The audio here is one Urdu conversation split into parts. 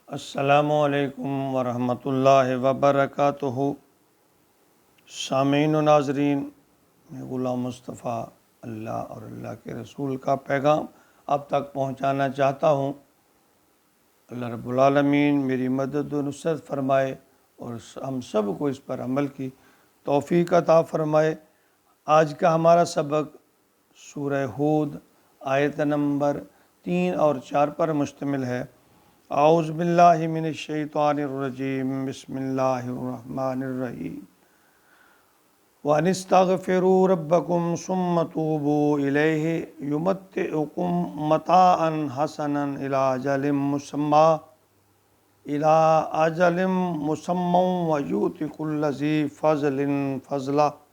السلام علیکم ورحمۃ اللہ وبرکاتہ۔ سامعین و ناظرین، میں غلام مصطفیٰ اللہ اور اللہ کے رسول کا پیغام اب تک پہنچانا چاہتا ہوں۔ اللہ رب العالمین میری مدد و نصرت فرمائے اور ہم سب کو اس پر عمل کی توفیق عطا فرمائے۔ آج کا ہمارا سبق سورہ ہود آیت نمبر 3 اور 4 پر مشتمل ہے۔ اعوذ باللہ من الشیطان الرجیم، بسم اللہ الرحمن الرحیم۔ وَأَنِ اسْتَغْفِرُوا رَبَّكُمْ ثُمَّ تُوبُوا إِلَيْهِ يُمَتِّعْكُمْ مَتَاعًا حَسَنًا إِلَىٰ أَجَلٍ مُّسَمًّى وَيُؤْتِ كُلَّ ذِي فَضْلٍ فَضْلَهُ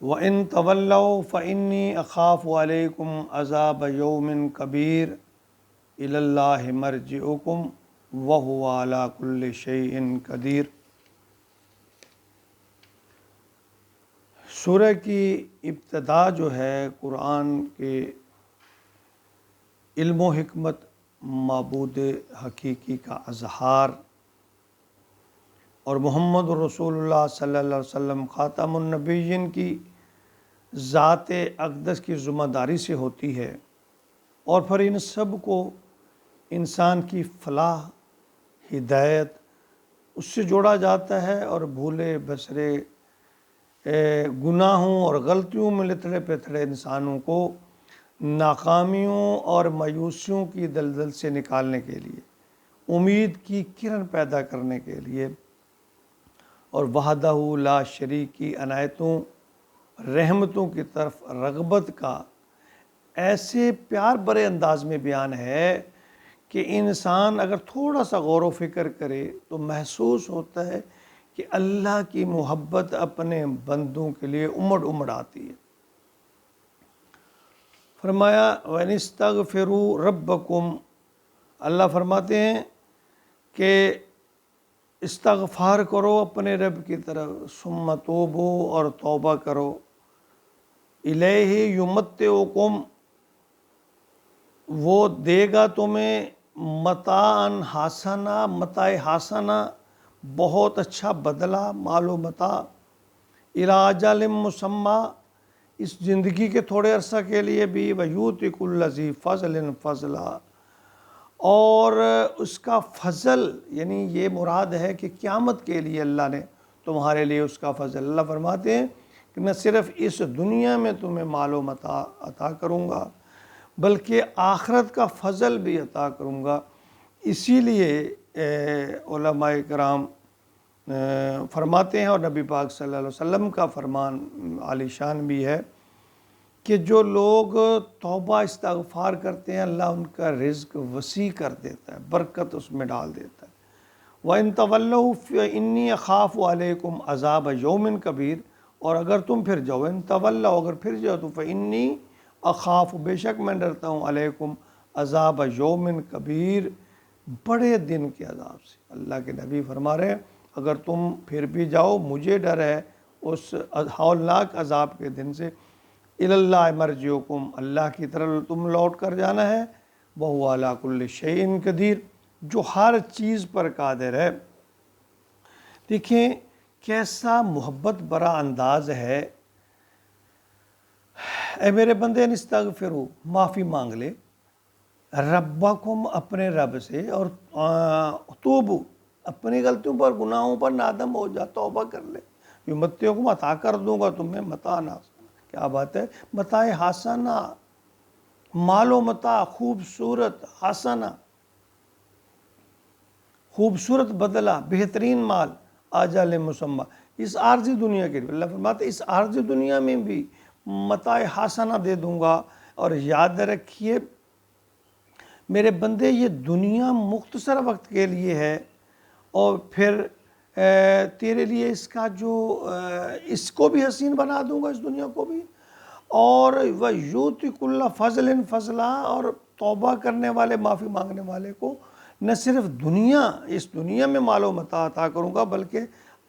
وَإِن تَوَلَّوْا فَإِنِّي أَخَافُ عَلَيْكُمْ عَذَابَ يَوْمٍ كَبِيرٍ إِلَى اللَّهِ مَرْجِعُكُمْ وَهُوَ عَلَىٰ كُلِّ شَيْءٍ قَدِيرٌ۔ سورہ کی ابتدا جو ہے قرآن کے علم و حکمت، معبود حقیقی کا اظہار اور محمد رسول اللہ صلی اللہ علیہ وسلم خاتم النبیین کی ذات اقدس کی ذمہ داری سے ہوتی ہے، اور پھر ان سب کو انسان کی فلاح، ہدایت اس سے جوڑا جاتا ہے، اور بھولے بسرے گناہوں اور غلطیوں میں لتڑے پتڑے انسانوں کو ناکامیوں اور مایوسیوں کی دلدل سے نکالنے کے لیے، امید کی کرن پیدا کرنے کے لیے، اور وحدہ لا شریک کی عنایتوں رحمتوں کی طرف رغبت کا ایسے پیار برے انداز میں بیان ہے کہ انسان اگر تھوڑا سا غور و فکر کرے تو محسوس ہوتا ہے کہ اللہ کی محبت اپنے بندوں کے لیے امڑ امڑ آتی ہے۔ فرمایا وَإِنِ اسْتَغْفِرُوا رَبَّكُمْ، اللہ فرماتے ہیں کہ استغفار کرو اپنے رب کی طرف، ثم توبوا، اور توبہ کرو، الیہ یمتعکم، وہ دے گا تمہیں متاعً حسنا، متاع حسنا بہت اچھا بدلہ، مال و متاع، الی اجل مسمی، اس زندگی کے تھوڑے عرصہ کے لیے بھی، ویؤتی کل ذی فضل فضلا، اور اس کا فضل یعنی یہ مراد ہے کہ قیامت کے لیے اللہ نے تمہارے لیے اس کا فضل، اللہ فرماتے ہیں کہ میں صرف اس دنیا میں تمہیں مال و متاع عطا کروں گا بلکہ آخرت کا فضل بھی عطا کروں گا۔ اسی لیے علماء کرام فرماتے ہیں، اور نبی پاک صلی اللہ علیہ وسلم کا فرمان عالی شان بھی ہے کہ جو لوگ توبہ استغفار کرتے ہیں اللہ ان کا رزق وسیع کر دیتا ہے، برکت اس میں ڈال دیتا ہے۔ وَإِن تَوَلَّوْا فَإِنِّي أَخَافُ عَلَيْكُمْ عَذَابَ يَوْمٍ كَبِيرٍ، اور اگر تم پھر جاؤ، ان تولوا، اگر پھر جاؤ تو فَإِنِّي أَخَافُ، بے شک میں ڈرتا ہوں، علیکم عذاب یوم کبیر، بڑے دن کے عذاب سے۔ اللہ کے نبی فرما رہے ہیں اگر تم پھر بھی جاؤ، مجھے ڈر ہے اس ہولناک عذاب کے دن سے۔ الی اللہ مرجعکم، اللہ کی طرف تم لوٹ کر جانا ہے، وہو علی کل شیء قدیر، جو ہر چیز پر قادر ہے۔ دیکھیں کیسا محبت برا انداز ہے۔ اے میرے بندے، استغفروا، معافی مانگ لے، ربکم، اپنے رب سے، اور توبو، اپنی غلطیوں پر گناہوں پر نادم ہو جا، توبہ کر لے، یمتعکم، عطا کر دوں گا تمہیں متاع حسنا، کیا بات ہے، متاع حسنا، مال و متاع خوبصورت، حسنا خوبصورت بدلہ، بہترین مال، اجل مسمی، اس عارضی دنیا کے لیے، اللہ فرماتے اس عارضی دنیا میں بھی متاع حسنا دے دوں گا۔ اور یاد رکھیے میرے بندے، یہ دنیا مختصر وقت کے لیے ہے، اور پھر تیرے لیے اس کا جو اس کو بھی حسین بنا دوں گا، اس دنیا کو بھی، اور وَيُؤْتِ كُلَّ فَضْلٍ فَضْلًا، اور توبہ کرنے والے، معافی مانگنے والے کو نہ صرف اس دنیا میں مال و متاع عطا کروں گا بلکہ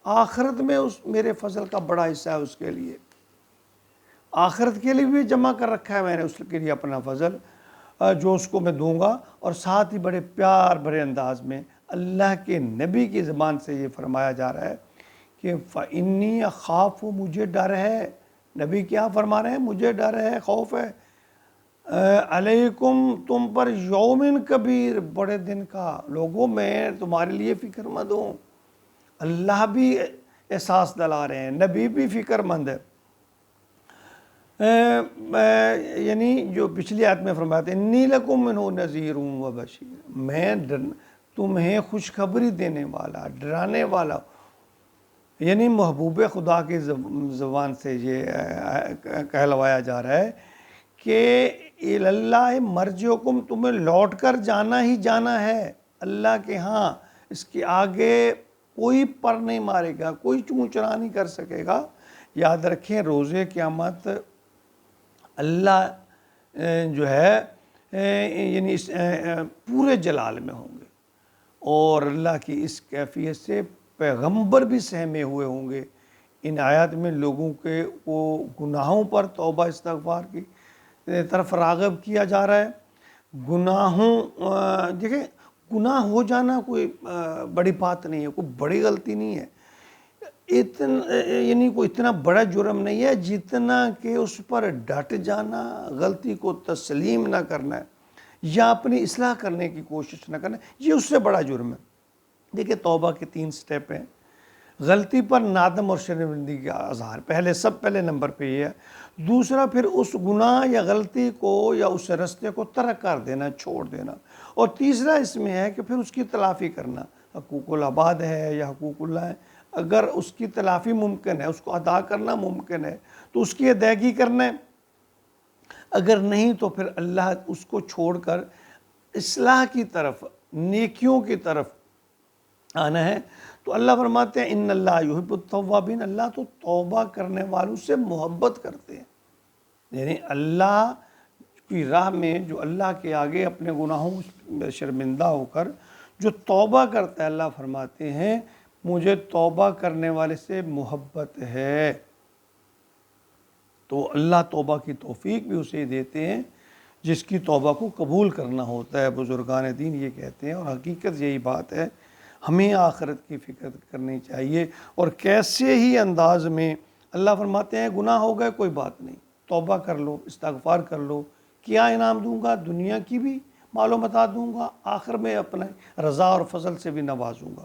آخرت میں اس میرے فضل کا بڑا حصہ ہے اس کے لیے، آخرت کے لیے بھی جمع کر رکھا ہے میں نے اس کے لیے اپنا فضل۔ جو اس کو میں دوں گا، اور ساتھ ہی بڑے پیار بھرے انداز میں اللہ کے نبی کی زبان سے یہ فرمایا جا رہا ہے کہ فَإِنِّي أَخَافُ، مجھے ڈر ہے۔ نبی کیا فرما رہے ہیں؟ مجھے ڈر ہے، خوف ہے، علیکم، تم پر، یومن کبیر، بڑے دن کا۔ لوگوں میں تمہارے لیے فکر مند ہوں۔ اللہ بھی احساس دلا رہے ہیں، نبی بھی فکر مند ہے۔ یعنی جو پچھلی آیت میں فرمایا تھا انی لکم منہ نذیر و بشیر، میں تمہیں خوشخبری دینے والا، ڈرانے والا، یعنی محبوب خدا کی زبان سے یہ کہلوایا جا رہا ہے کہ اللہ مرجعکم، تمہیں لوٹ کر جانا ہی جانا ہے اللہ کے ہاں۔ اس کے آگے کوئی پر نہیں مارے گا، کوئی چونچرا نہیں کر سکے گا۔ یاد رکھیں روز قیامت اللہ جو ہے یعنی اس پورے جلال میں ہوں گے، اور اللہ کی اس کیفیت سے پیغمبر بھی سہمے ہوئے ہوں گے۔ ان آیات میں لوگوں کے وہ گناہوں پر توبہ استغفار کی طرف راغب کیا جا رہا ہے۔ گناہوں دیکھیں، گناہ ہو جانا کوئی بڑی بات نہیں ہے، کوئی بڑی غلطی نہیں ہے، یعنی کوئی اتنا بڑا جرم نہیں ہے جتنا کہ اس پر ڈٹ جانا، غلطی کو تسلیم نہ کرنا ہے یا اپنی اصلاح کرنے کی کوشش نہ کرنا، یہ اس سے بڑا جرم ہے۔ دیکھیں توبہ کے 3 سٹیپ ہیں۔ غلطی پر نادم اور شرمندگی کا اظہار، سب پہلے نمبر پہ یہ ہے۔ دوسرا پھر اس گناہ یا غلطی کو یا اس رستے کو ترک کر دینا، چھوڑ دینا، اور تیسرا اس میں ہے کہ پھر اس کی تلافی کرنا۔ حقوق العباد ہے یا حقوق اللہ ہے، اگر اس کی تلافی ممکن ہے، اس کو ادا کرنا ممکن ہے تو اس کی ادائیگی کرنا ہے، اگر نہیں تو پھر اللہ اس کو چھوڑ کر اصلاح کی طرف، نیکیوں کی طرف آنا ہے۔ تو اللہ فرماتے ہیں ان اللہ یحب التوابین، اللہ تو توبہ کرنے والوں سے محبت کرتے ہیں۔ یعنی اللہ کی راہ میں جو اللہ کے آگے اپنے گناہوں میں شرمندہ ہو کر جو توبہ کرتا ہے، اللہ فرماتے ہیں مجھے توبہ کرنے والے سے محبت ہے۔ تو اللہ توبہ کی توفیق بھی اسے دیتے ہیں جس کی توبہ کو قبول کرنا ہوتا ہے۔ بزرگان دین یہ کہتے ہیں، اور حقیقت یہی بات ہے، ہمیں آخرت کی فکر کرنی چاہیے۔ اور کیسے ہی انداز میں اللہ فرماتے ہیں گناہ ہو گئے کوئی بات نہیں، توبہ کر لو، استغفار کر لو، کیا انعام دوں گا، دنیا کی بھی مال و متاع دوں گا، آخر میں اپنے رضا اور فضل سے بھی نوازوں گا۔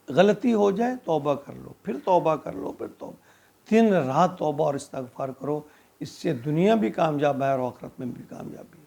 غلطی ہو جائے توبہ کر لو، پھر توبہ کر لو، پھر توبہ، دن رات توبہ اور استغفار کرو، اس سے دنیا بھی کامیاب ہے اور آخرت میں بھی کامیابی ہے۔